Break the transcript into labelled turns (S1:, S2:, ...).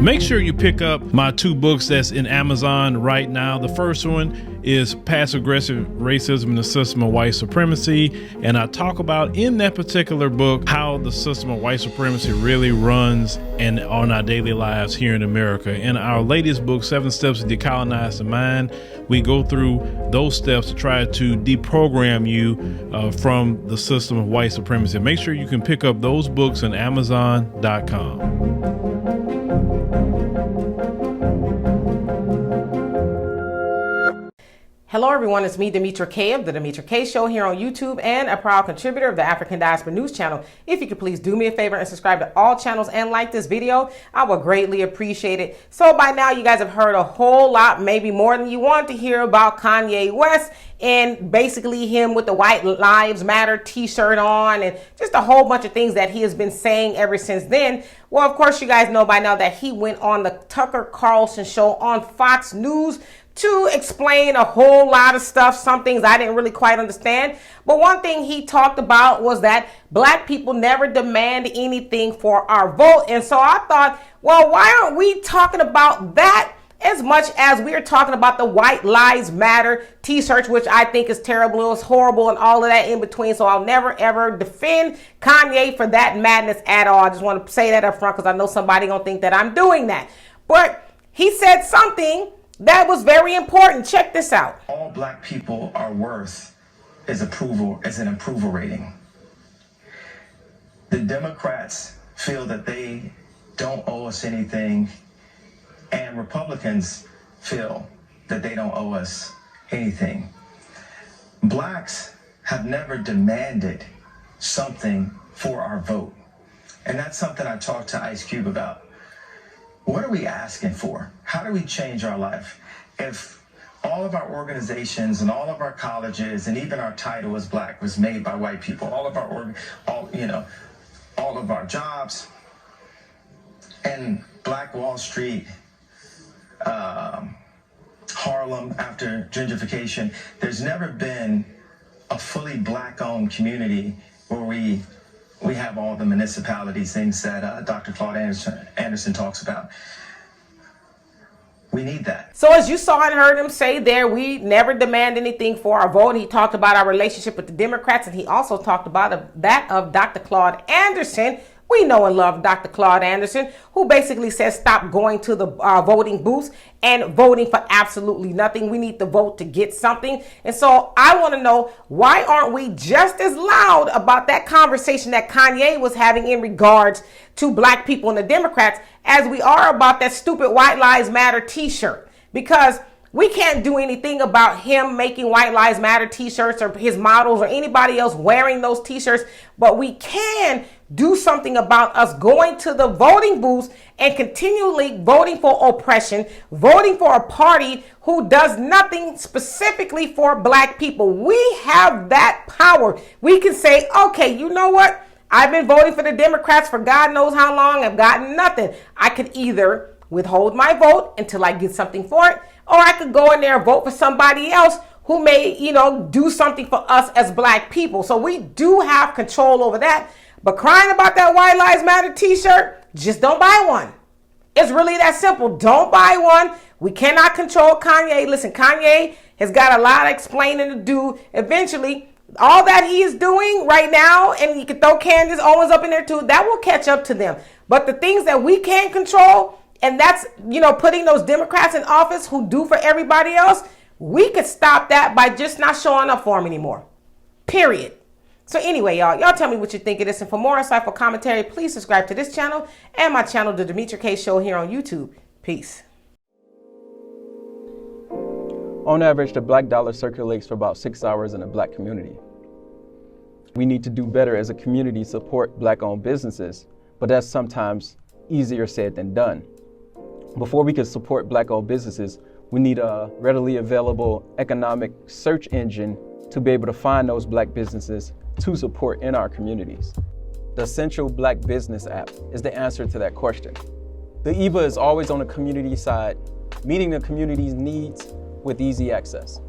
S1: Make sure you pick up my 2 books that's in Amazon right now. The first one is Passive Aggressive Racism and the System of White Supremacy. And I talk about in that particular book how the system of white supremacy really runs and on our daily lives here in America. In our latest book, 7 Steps to Decolonize the Mind, we go through those steps to try to deprogram you from the system of white supremacy. Make sure you can pick up those books on Amazon.com.
S2: Hello everyone, it's me, Demetra Kaye of the Demetra Kaye Show here on YouTube and a proud contributor of the African Diaspora News Channel. If you could please do me a favor and subscribe to all channels and like this video, I would greatly appreciate it. So by now you guys have heard a whole lot, maybe more than you want to hear about Kanye West and basically him with the White Lives Matter t-shirt on and just a whole bunch of things that he has been saying ever since then. Well, of course, you guys know by now that he went on the Tucker Carlson show on Fox News to explain a whole lot of stuff, some things I didn't really quite understand. But one thing he talked about was that black people never demand anything for our vote. And so I thought, well, why aren't we talking about that as much as we're talking about the White Lives Matter t-shirts, which I think is terrible, it was horrible and all of that in between. So I'll never ever defend Kanye for that madness at all. I just want to say that up front because I know somebody gonna think that I'm doing that. But he said something that was very important. Check this out.
S3: All black people are worth is an approval rating. The Democrats feel that they don't owe us anything, and Republicans feel that they don't owe us anything. Blacks have never demanded something for our vote, and that's something I talked to Ice Cube about. What are we asking for? How do we change our life? If all of our organizations and all of our colleges and even our title as black was made by white people, all of our jobs and Black Wall Street, Harlem after gentrification, there's never been a fully black-owned community where we have all the municipalities, things that Dr. Claude Anderson talks about. We need that.
S2: So as you saw and heard him say there, we never demand anything for our vote. He talked about our relationship with the Democrats, and he also talked about that of Dr. Claude Anderson. We know and love Dr. Claude Anderson, who basically says stop going to the voting booths and voting for absolutely nothing. We need to vote to get something. And so I want to know, why aren't we just as loud about that conversation that Kanye was having in regards to black people and the Democrats as we are about that stupid White Lives Matter t-shirt? Because we can't do anything about him making White Lives Matter t-shirts or his models or anybody else wearing those t-shirts, but we can do something about us going to the voting booths and continually voting for oppression, voting for a party who does nothing specifically for black people. We have that power. We can say, okay, you know what? I've been voting for the Democrats for God knows how long. I've gotten nothing. I could either withhold my vote until I get something for it, or I could go in there and vote for somebody else who may, do something for us as black people. So we do have control over that. But crying about that White Lives Matter t-shirt, just don't buy one. It's really that simple. Don't buy one. We cannot control Kanye. Listen, Kanye has got a lot of explaining to do. Eventually, all that he is doing right now, and you can throw Candace Owens up in there too, that will catch up to them. But the things that we can't control, and that's, putting those Democrats in office who do for everybody else, we could stop that by just not showing up for them anymore. Period. So anyway, y'all tell me what you think of this. And for more insightful commentary, please subscribe to this channel and my channel, The Demetra Kaye Show, here on YouTube. Peace.
S4: On average, the black dollar circulates for about 6 hours in the black community. We need to do better as a community to support black-owned businesses, but that's sometimes easier said than done. Before we can support black-owned businesses, we need a readily available economic search engine to be able to find those black businesses to support in our communities. The Essential Black Business app is the answer to that question. The EVA is always on the community side, meeting the community's needs with easy access.